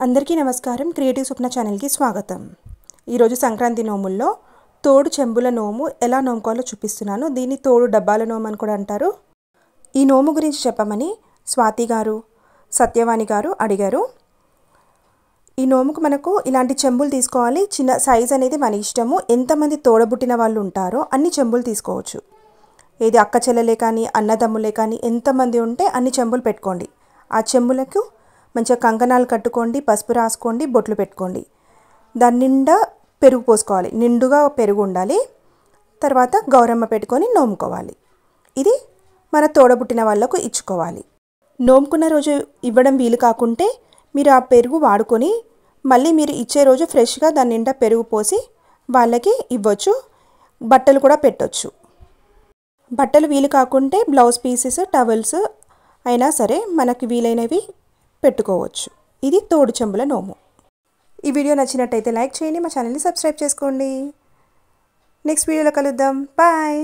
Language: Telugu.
అందరికీ నమస్కారం. క్రియేటివ్ స్వప్న ఛానల్కి స్వాగతం. ఈరోజు సంక్రాంతి నోముల్లో తోడు చెంబుల నోము ఎలా నోముకోవాలో చూపిస్తున్నాను. దీన్ని తోడు డబ్బాల నోము అని కూడా అంటారు. ఈ నోము గురించి చెప్పమని స్వాతి గారు, సత్యవాణి గారు అడిగారు. ఈ నోముకు మనకు ఇలాంటి చెంబులు తీసుకోవాలి. చిన్న సైజ్ అనేది మన ఇష్టము. ఎంతమంది తోడబుట్టిన వాళ్ళు ఉంటారో అన్ని చెంబులు తీసుకోవచ్చు. ఏది అక్క చెల్లెలే కానీ అన్నదమ్ములే కానీ ఎంతమంది ఉంటే అన్ని చెంబులు పెట్టుకోండి. ఆ చెంబులకు మంచిగా కంకణాలు కట్టుకోండి, పసుపు రాసుకోండి, బొట్లు పెట్టుకోండి. దాని నిండా పెరుగు పోసుకోవాలి. నిండుగా పెరుగు ఉండాలి. తర్వాత గౌరమ్మ పెట్టుకొని నోముకోవాలి. ఇది మన తోడబుట్టిన వాళ్ళకు ఇచ్చుకోవాలి. నోముకున్న రోజు ఇవ్వడం వీలు కాకుంటే మీరు ఆ పెరుగు వాడుకొని మళ్ళీ మీరు ఇచ్చే రోజు ఫ్రెష్గా దాని నిండా పెరుగు పోసి వాళ్ళకి ఇవ్వచ్చు. బట్టలు కూడా పెట్టవచ్చు. బట్టలు వీలు కాకుంటే బ్లౌజ్ పీసెస్, టవల్స్ అయినా సరే మనకి వీలైనవి పెట్టుకోవచ్చు. ఇది తోడు చెంబుల నోము. ఈ వీడియో నచ్చినట్టయితే లైక్ చేయండి. మా ఛానల్ని సబ్స్క్రైబ్ చేసుకోండి. నెక్స్ట్ వీడియోలో కలుద్దాం. బాయ్.